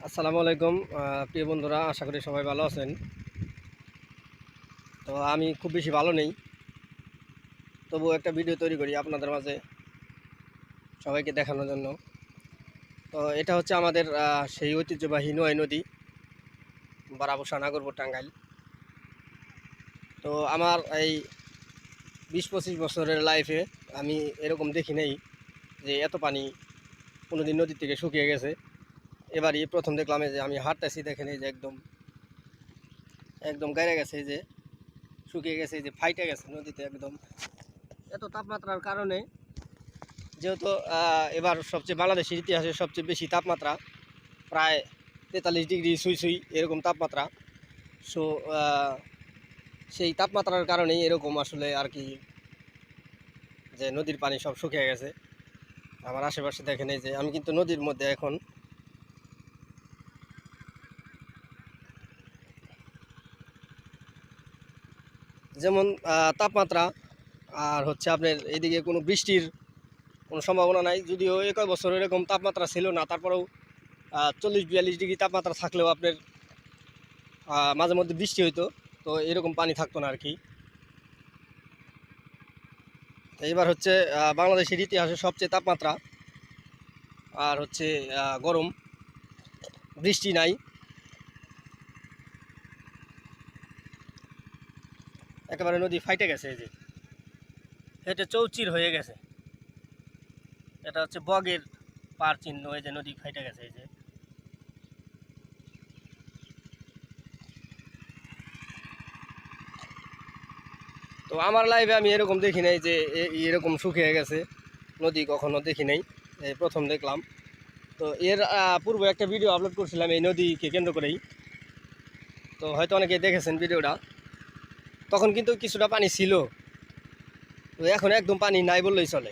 আসসালামু আলাইকুম প্রিয় বন্ধুরা, আশা করি সবাই ভালো আছেন। তো আমি খুব বেশি ভালো নেই, তবু একটা ভিডিও তৈরি করি আপনাদের মাঝে সবাইকে দেখানোর জন্য। তো এটা হচ্ছে আমাদের সেই ঐতিহ্যবাহী নোয়াই নদী, বারাবসা নাগরপুর টাঙ্গাইল। তো আমার এই 20-25 বছরের লাইফে আমি এরকম দেখি নাই যে এত পানি কোনোদিন নদী থেকে শুকিয়ে গেছে। এবারই প্রথম দেখলাম যে আমি হাঁটতেছি, দেখেন এই যে একদম একদম গাড়ে গেছে, এই যে শুকিয়ে গেছে, এই যে ফাইটে গেছে নদীতে একদম। এত তাপমাত্রার কারণে, যেহেতু এবার সবচেয়ে বাংলাদেশের ইতিহাসে সবচেয়ে বেশি তাপমাত্রা, প্রায় 43 ডিগ্রি সুই সুই এরকম তাপমাত্রা। সো সেই তাপমাত্রার কারণেই এরকম আসলে আর কি, যে নদীর পানি সব শুকিয়ে গেছে। আমার আশেপাশে দেখেন এই যে আমি কিন্তু নদীর মধ্যে এখন। যেমন তাপমাত্রা, আর হচ্ছে আপনার এইদিকে কোনো বৃষ্টির কোনো সম্ভাবনা নাই, যদিও একই বছর এরকম তাপমাত্রা ছিল না, তারপরেও 40-42 ডিগ্রি তাপমাত্রা থাকলেও আপনার মাঝে মধ্যে বৃষ্টি হইতো, তো এরকম পানি থাকতো না আর কি। এবার হচ্ছে বাংলাদেশের ইতিহাসে সবচেয়ে তাপমাত্রা, আর হচ্ছে গরম, বৃষ্টি নাই। একেবারে নদী ফাইটে গেছে, এই যে এটা চৌচির হয়ে গেছে, এটা হচ্ছে বগের পার চিহ্ন, এই যে নদী ফাইটে গেছে এই যে। তো আমার লাইফে আমি এরকম দেখি নাই যে এরকম শুকিয়ে গেছে নদী, কখনো দেখি নাই, এই প্রথম দেখলাম। তো এর পূর্বে একটা ভিডিও আপলোড করছিলাম এই নদীকে কেন্দ্র করেই, তো হয়তো অনেকে দেখেছেন ভিডিওটা। তখন কিন্তু কিছুটা পানি ছিল, তো এখন একদম পানি নাই বললেই চলে।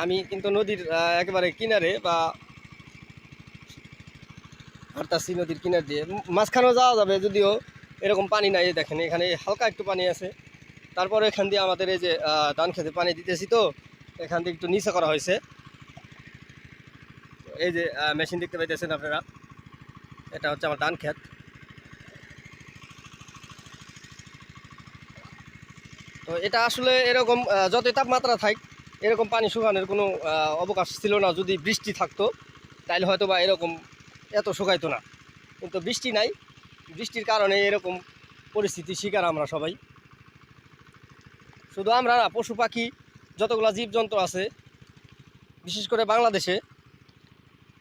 আমি কিন্তু নদীর একেবারে কিনারে বা হাঁটতাছি নদীর কিনার দিয়ে, মাঝখানেও যাওয়া যাবে, যদিও এরকম পানি নাই। দেখেন এখানে হালকা একটু পানি আছে, তারপরে এখান দিয়ে আমাদের এই যে ধান খেতে পানি দিতেছি, তো এখান দিয়ে একটু নিচে করা হয়েছে। এই যে মেশিন দেখতে পাইতেছেন আপনারা, এটা হচ্ছে আমার ধান ক্ষেত। তো এটা আসলে এরকম যতই তাপমাত্রা থাক, এরকম পানি শুকানোর কোনো অবকাশ ছিল না। যদি বৃষ্টি থাকতো তাহলে হয়তো বা এরকম এত শুকাইতো না, কিন্তু বৃষ্টি নাই। বৃষ্টির কারণে এরকম পরিস্থিতির শিকার আমরা সবাই। শুধু আমরা না, পশু পাখি যতগুলো জীবজন্তু আছে, বিশেষ করে বাংলাদেশে,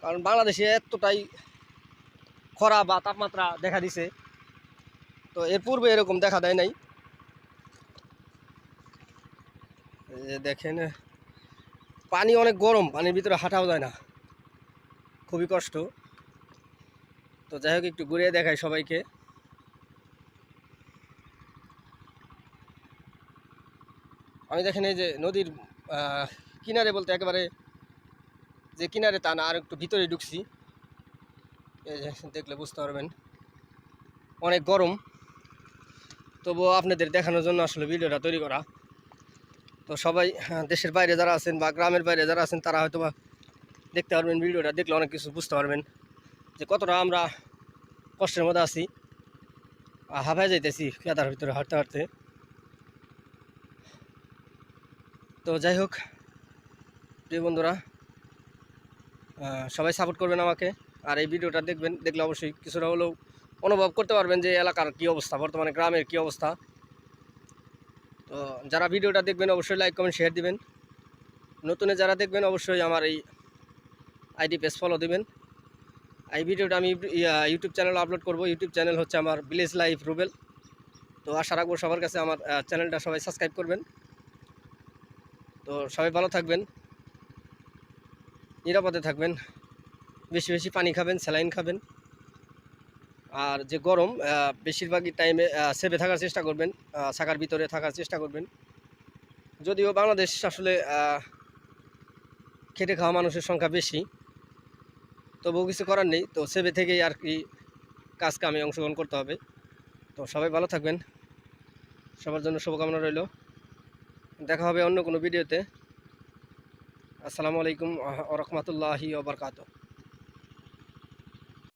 কারণ বাংলাদেশে এতটাই খরা বা তাপমাত্রা দেখা দিছে, তো এর পূর্বে এরকম দেখা দেয় নাই। দেখেন পানি অনেক গরম, পানির ভিতরে হাঁটাও যায় না, খুবই কষ্ট। তো যাই হোক, একটু ঘুরিয়ে দেখাই সবাইকে। আমি দেখেন এই যে নদীর কিনারে বলতে একেবারে যে কিনারে তা না, আর একটু ভিতরে ঢুকছি। এই যে দেখলে বুঝতে পারবেন অনেক গরম, তবুও আপনাদের দেখানোর জন্য আসলে ভিডিওটা তৈরি করা। তো সবাই দেশের বাইরে যারা আছেন বা গ্রামের বাইরে যারা আছেন, তারা হয়তো বা দেখতে পারবেন, ভিডিওটা দেখলে অনেক কিছু বুঝতে পারবেন যে কতটা আমরা কষ্টের মধ্যে আছি। হাঁপায় যাইতেছি কেদার ভিতরে হাঁটতে হাঁটতে। তো যাই হোক প্রিয় বন্ধুরা, সবাই সাপোর্ট করবেন আমাকে, আর এই ভিডিওটা দেখবেন, দেখলে অবশ্যই কিছুটা হলেও অনুভব করতে পারবেন যে এলাকার কী অবস্থা, বর্তমানে গ্রামের কী অবস্থা। তো যারা ভিডিওটা দেখবেন অবশ্যই লাইক কমেন্ট শেয়ার দিবেন। নতুনে যারা দেখবেন অবশ্যই আমার এই আইডি পেজ ফলো দিবেন। এই ভিডিওটা আমি ইউটিউব চ্যানেলে আপলোড করব। ইউটিউব চ্যানেল হচ্ছে আমার ভিলেজ লাইফ রুবেল। তো আশা রাখবো সবার কাছে আমার চ্যানেলটা সবাই সাবস্ক্রাইব করবেন। তো সবাই ভালো থাকবেন, নিরাপদে থাকবেন, বেশি বেশি পানি খাবেন, স্যালাইন খাবেন। আর যে গরম, বেশিরভাগই টাইমে সেভে থাকার চেষ্টা করবেন, ছাকার ভিতরে থাকার চেষ্টা করবেন। যদিও বাংলাদেশ আসলে খেটে খাওয়া মানুষের সংখ্যা বেশি, তবুও কিছু করার নেই। তো সেভে থেকেই আর কি কাজ কামে অংশগ্রহণ করতে হবে। তো সবাই ভালো থাকবেন, সবার জন্য শুভকামনা রইল। দেখা হবে অন্য কোনো ভিডিওতে। আসসালামু আলাইকুম ওয়া রাহমাতুল্লাহি ওয়া বারাকাতুহু।